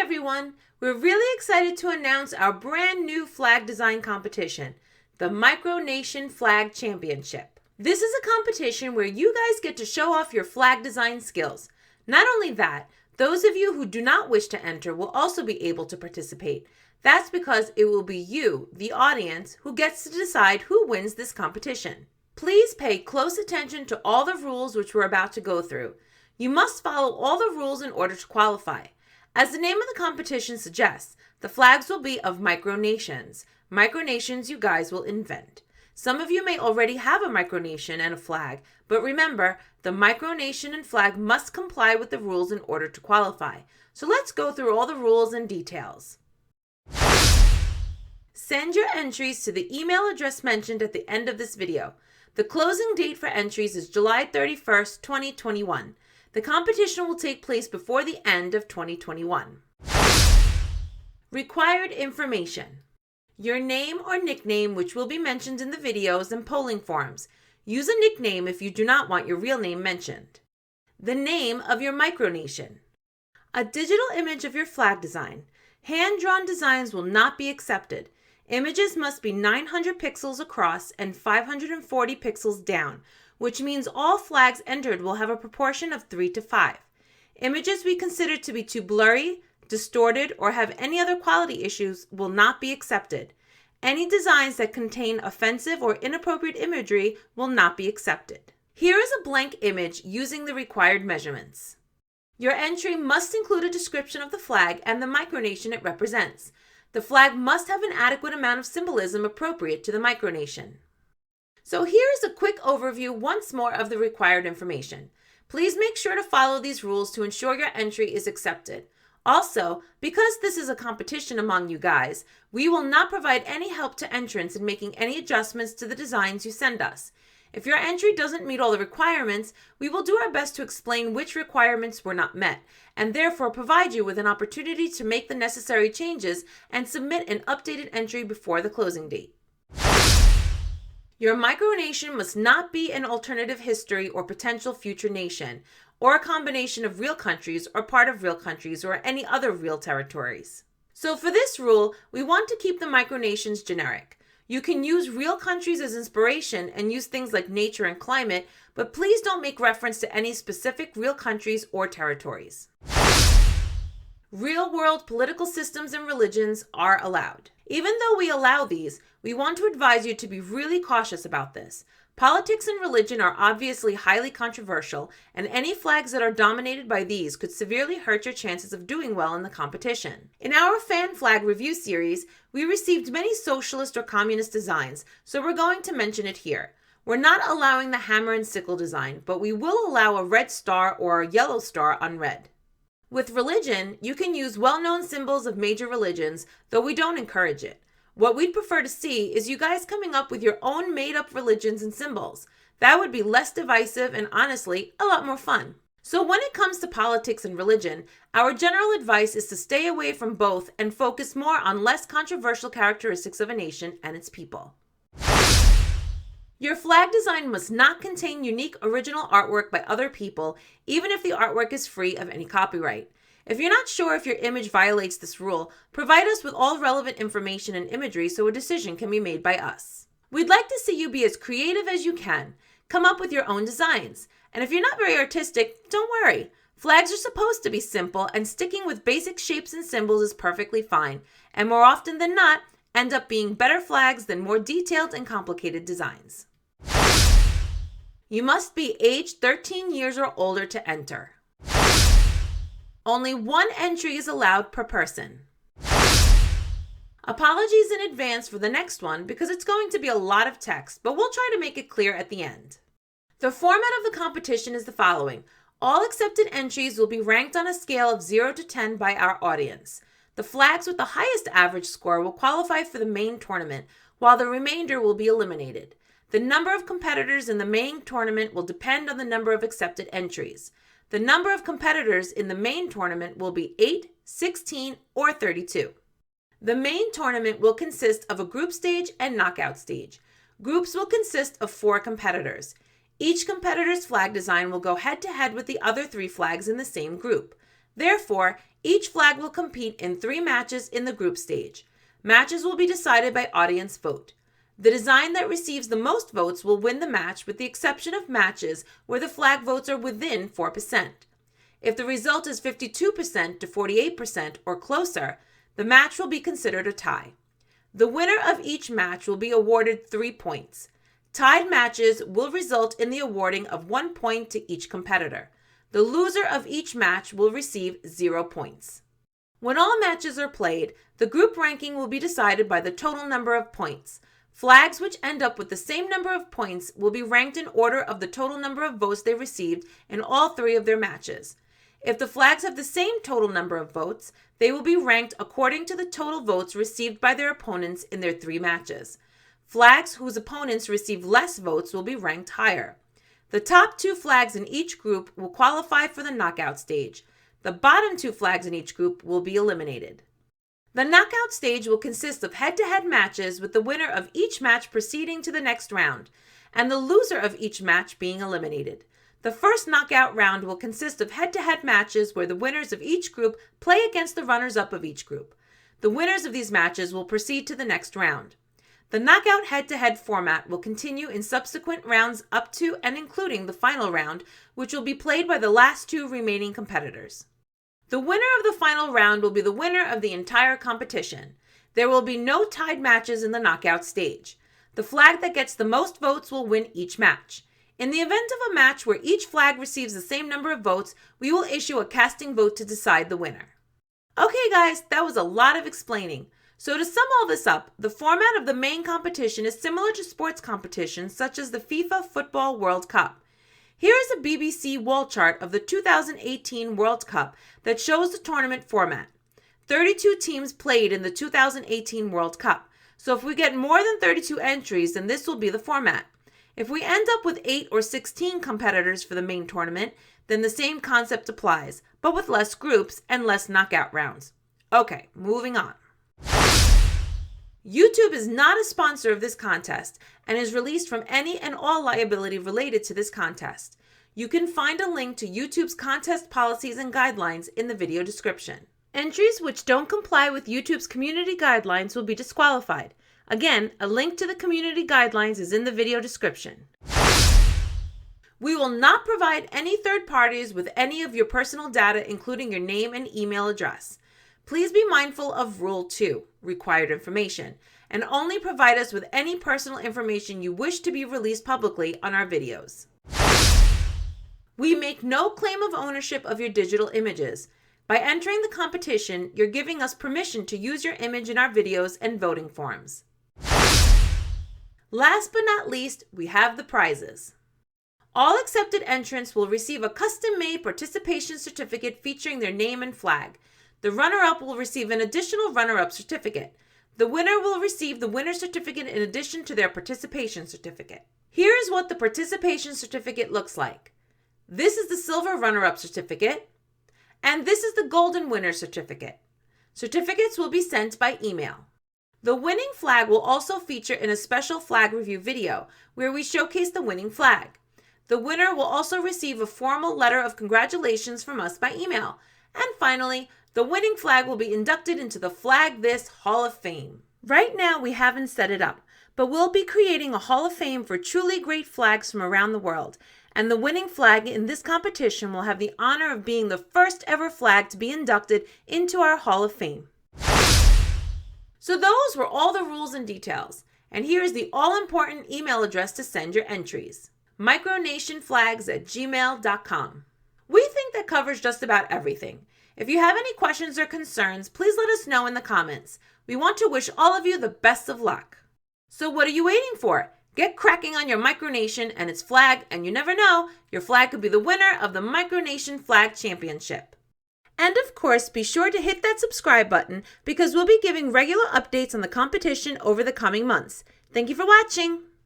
everyone! We're really excited to announce our brand new flag design competition, the Micronation Flag Championship. This is a competition where you guys get to show off your flag design skills. Not only that, those of you who do not wish to enter will also be able to participate. That's because it will be you, the audience, who gets to decide who wins this competition. Please pay close attention to all the rules which we're about to go through. You must follow all the rules in order to qualify. As the name of the competition suggests, the flags will be of micronations. Micronations you guys will invent. Some of you may already have a micronation and a flag, but remember, the micronation and flag must comply with the rules in order to qualify. So let's go through all the rules and details. Send your entries to the email address mentioned at the end of this video. The closing date for entries is July 31st, 2021. The competition will take place before the end of 2021. Required information. Your name or nickname, which will be mentioned in the videos and polling forums. Use a nickname if you do not want your real name mentioned. The name of your micronation. A digital image of your flag design. Hand-drawn designs will not be accepted. Images must be 900 pixels across and 540 pixels down, which means all flags entered will have a proportion of 3:5. Images we consider to be too blurry, distorted, or have any other quality issues will not be accepted. Any designs that contain offensive or inappropriate imagery will not be accepted. Here is a blank image using the required measurements. Your entry must include a description of the flag and the micronation it represents. The flag must have an adequate amount of symbolism appropriate to the micronation. So here is a quick overview once more of the required information. Please make sure to follow these rules to ensure your entry is accepted. Also, because this is a competition among you guys, we will not provide any help to entrants in making any adjustments to the designs you send us. If your entry doesn't meet all the requirements, we will do our best to explain which requirements were not met, and therefore provide you with an opportunity to make the necessary changes and submit an updated entry before the closing date. Your micronation must not be an alternative history or potential future nation, or a combination of real countries or part of real countries or any other real territories. So for this rule, we want to keep the micronations generic. You can use real countries as inspiration and use things like nature and climate, but please don't make reference to any specific real countries or territories. Real-world political systems and religions are allowed. Even though we allow these, we want to advise you to be really cautious about this. Politics and religion are obviously highly controversial, and any flags that are dominated by these could severely hurt your chances of doing well in the competition. In our fan flag review series, we received many socialist or communist designs, so we're going to mention it here. We're not allowing the hammer and sickle design, but we will allow a red star or a yellow star on red. With religion, you can use well-known symbols of major religions, though we don't encourage it. What we'd prefer to see is you guys coming up with your own made-up religions and symbols. That would be less divisive and honestly, a lot more fun. So when it comes to politics and religion, our general advice is to stay away from both and focus more on less controversial characteristics of a nation and its people. Your flag design must not contain unique original artwork by other people, even if the artwork is free of any copyright. If you're not sure if your image violates this rule, provide us with all relevant information and imagery so a decision can be made by us. We'd like to see you be as creative as you can. Come up with your own designs. And if you're not very artistic, don't worry. Flags are supposed to be simple, and sticking with basic shapes and symbols is perfectly fine. And more often than not, end up being better flags than more detailed and complicated designs. You must be age 13 years or older to enter. Only one entry is allowed per person. Apologies in advance for the next one because it's going to be a lot of text, but we'll try to make it clear at the end. The format of the competition is the following. All accepted entries will be ranked on a scale of 0 to 10 by our audience. The flags with the highest average score will qualify for the main tournament, while the remainder will be eliminated. The number of competitors in the main tournament will depend on the number of accepted entries. The number of competitors in the main tournament will be 8, 16, or 32. The main tournament will consist of a group stage and knockout stage. Groups will consist of 4 competitors. Each competitor's flag design will go head-to-head with the other 3 flags in the same group. Therefore, Each flag will compete in 3 matches in the group stage. Matches will be decided by audience vote. The design that receives the most votes will win the match, with the exception of matches where the flag votes are within 4%. If the result is 52% to 48% or closer, the match will be considered a tie. The winner of each match will be awarded 3 points. Tied matches will result in the awarding of 1 point to each competitor. The loser of each match will receive 0 points. When all matches are played, the group ranking will be decided by the total number of points. Flags which end up with the same number of points will be ranked in order of the total number of votes they received in all 3 of their matches. If the flags have the same total number of votes, they will be ranked according to the total votes received by their opponents in their 3 matches. Flags whose opponents receive less votes will be ranked higher. The top 2 flags in each group will qualify for the knockout stage. The bottom 2 flags in each group will be eliminated. The knockout stage will consist of head-to-head matches, with the winner of each match proceeding to the next round, and the loser of each match being eliminated. The first knockout round will consist of head-to-head matches where the winners of each group play against the runners-up of each group. The winners of these matches will proceed to the next round. The knockout head-to-head format will continue in subsequent rounds up to and including the final round, which will be played by the last 2 remaining competitors. The winner of the final round will be the winner of the entire competition. There will be no tied matches in the knockout stage. The flag that gets the most votes will win each match. In the event of a match where each flag receives the same number of votes, we will issue a casting vote to decide the winner. Okay guys, that was a lot of explaining. So to sum all this up, the format of the main competition is similar to sports competitions such as the FIFA Football World Cup. Here is a BBC wall chart of the 2018 World Cup that shows the tournament format. 32 teams played in the 2018 World Cup, so if we get more than 32 entries, then this will be the format. If we end up with 8 or 16 competitors for the main tournament, then the same concept applies, but with less groups and less knockout rounds. Okay, moving on. YouTube is not a sponsor of this contest and is released from any and all liability related to this contest. You can find a link to YouTube's contest policies and guidelines in the video description. Entries which don't comply with YouTube's community guidelines will be disqualified. Again, a link to the community guidelines is in the video description. We will not provide any third parties with any of your personal data, including your name and email address. Please be mindful of Rule 2, required information, and only provide us with any personal information you wish to be released publicly on our videos. We make no claim of ownership of your digital images. By entering the competition, you're giving us permission to use your image in our videos and voting forms. Last but not least, we have the prizes. All accepted entrants will receive a custom-made participation certificate featuring their name and flag. The runner-up will receive an additional runner-up certificate. The winner will receive the winner's certificate in addition to their participation certificate. Here is what the participation certificate looks like. This is the silver runner-up certificate, and this is the golden winner certificate. Certificates will be sent by email. The winning flag will also feature in a special flag review video where we showcase the winning flag. The winner will also receive a formal letter of congratulations from us by email. And finally, the winning flag will be inducted into the Flag This Hall of Fame. Right now, we haven't set it up, but we'll be creating a Hall of Fame for truly great flags from around the world. And the winning flag in this competition will have the honor of being the first ever flag to be inducted into our Hall of Fame. So those were all the rules and details. And here's the all-important email address to send your entries. micronationflags@gmail.com. We think that covers just about everything. If you have any questions or concerns, please let us know in the comments. We want to wish all of you the best of luck. So what are you waiting for? Get cracking on your Micronation and its flag, and you never know, your flag could be the winner of the Micronation Flag Championship. And of course, be sure to hit that subscribe button because we'll be giving regular updates on the competition over the coming months. Thank you for watching.